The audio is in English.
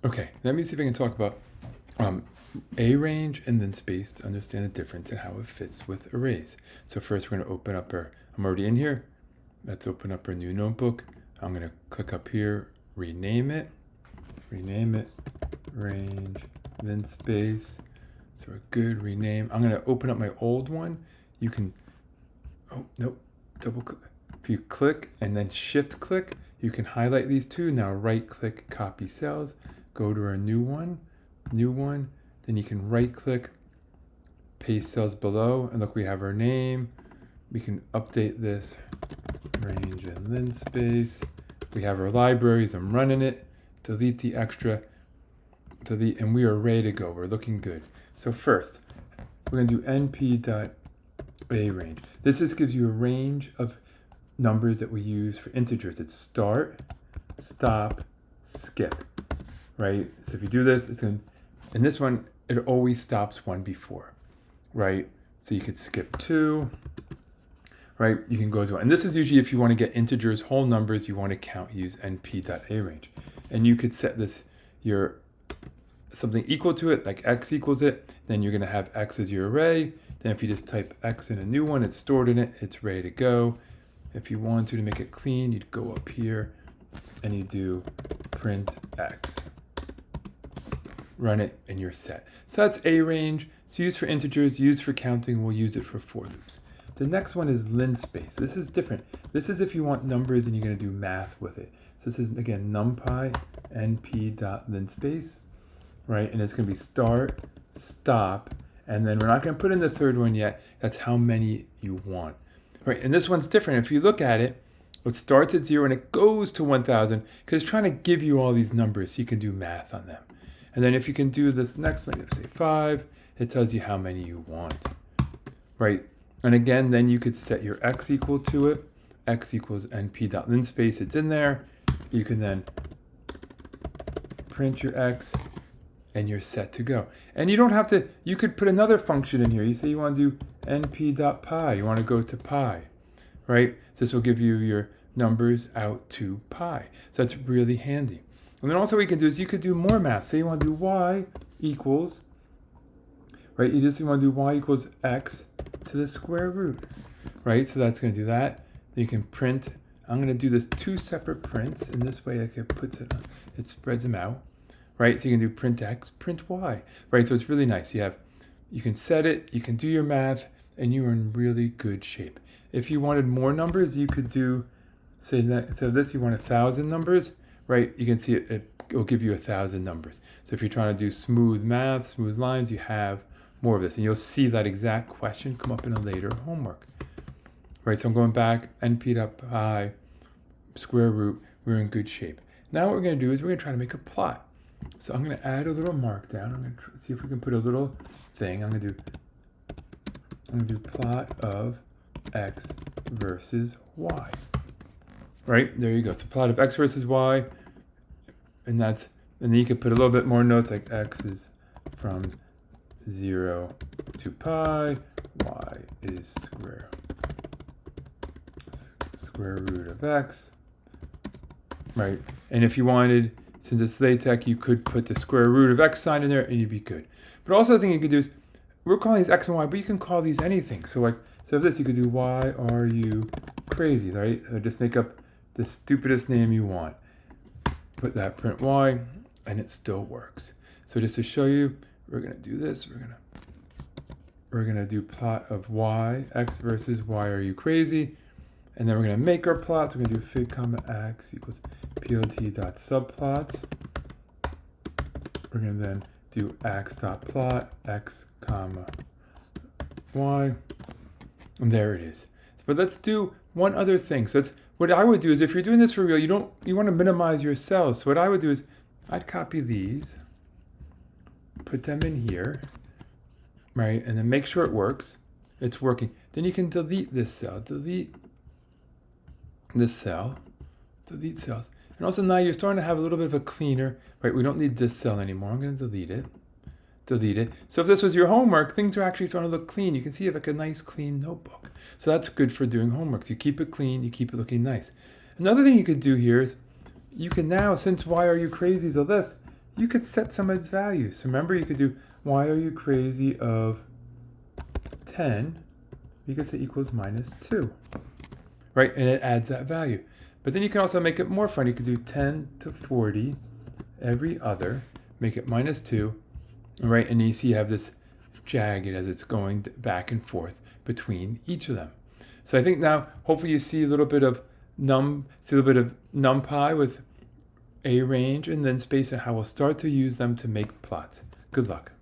Okay, let me see if I can talk about arange and linspace to understand the difference and how it fits with arrays. So first we're going to open up I'm already in here. Let's open up our new notebook. I'm going to click up here, rename it, range, linspace. So we're good, rename. I'm going to open up my old one. You can, oh, nope, double click. If you click and then shift click, you can highlight these two. Now right click, copy cells, go to our new one, then you can right click, paste cells below, and look, we have our name. We can update this, range and linspace. We have our libraries, I'm running it, delete the extra, delete, and we are ready to go. We're looking good. So first, we're going to do np.arange. This just gives you a range of numbers that we use for integers. It's start, stop, skip, right? So if you do this, it's going to, in this one, it always stops one before, right? So you could skip 2, right? You can go as well. And this is usually if you want to get integers, whole numbers, you want to count, use np.arange. And you could set this, your something equal to it, like x equals it, then you're going to have x as your array. Then if you just type x in a new one, it's stored in it, it's ready to go. If you want to make it clean, you'd go up here and you do print x. Run it and you're set. So that's arange. It's used for integers, used for counting. We'll use it for for loops. The next one is linspace. This is different. This is if you want numbers and you're going to do math with it. So this is, again, numpy np.linspace, right? And it's going to be start, stop, and then we're not going to put in the third one yet. That's how many you want, right? And this one's different. If you look at it, it starts at 0 and it goes to 1,000 because it's trying to give you all these numbers so you can do math on them. And then if you can do this next one, you have to say 5, it tells you how many you want, right? And again, then you could set your x equal to it. X equals np.linspace, it's in there. You can then print your x and you're set to go. And you don't have to, you could put another function in here. You say you want to do np.pi, you want to go to pi, right? So this will give you your numbers out to pi. So that's really handy. And then also what you can do is you could do more math. Say you want to do y equals, right? You want to do y equals x to the square root, right? So that's going to do that. You can print. I'm going to do this 2 separate prints, and this way it spreads them out, right? So you can do print x, print y, right? So it's really nice. You can set it, you can do your math, and you are in really good shape. If you wanted more numbers, you could do, say that instead of this, you want 1,000 numbers, right? You can see it will give you 1,000 numbers. So if you're trying to do smooth math, smooth lines, you have more of this. And you'll see that exact question come up in a later homework. Right, so I'm going back, np.pi, square root, we're in good shape. Now what we're going to do is we're going to try to make a plot. So I'm going to add a little markdown. I'm going to see if we can put a little thing. I'm going to do plot of x versus y. Right, there you go. It's a plot of x versus y. And then you can put a little bit more notes like x is from 0 to pi, y is square root of x, right? And if you wanted, since it's LaTeX, you could put the square root of x sign in there and you'd be good. But also the thing you could do is, we're calling these x and y, but you can call these anything. So so this you could do, why are you crazy, right? Or just make up the stupidest name you want. Put that print y, and it still works. So just to show you, we're gonna do this. We're gonna do plot of y, x versus y are you crazy? And then we're going to make our plots. We're going to do fig comma x equals plot.subplots. We're going to then do x.plot, x comma y. And there it is. But let's do one other thing. So what I would do is if you're doing this for real, you want to minimize your cells. So what I would do is I'd copy these, put them in here, right? And then make sure it works. It's working. Then you can delete this cell, delete this cell, delete cells. And also now you're starting to have a little bit of a cleaner, right? We don't need this cell anymore. I'm going to delete it. So if this was your homework, things are actually starting to look clean. You can see you have like a nice clean notebook. So that's good for doing homework. So you keep it clean, you keep it looking nice. Another thing you could do here is you can now, since why are you crazy so this, you could set some of its values. So remember, you could do why are you crazy of 10, you could say equals -2, right? And it adds that value. But then you can also make it more fun. You could do 10 to 40 every other, make it -2, right? And you see you have this jagged as it's going back and forth between each of them. So I think now, hopefully you see a little bit of NumPy with arange and linspace and how we'll start to use them to make plots. Good luck.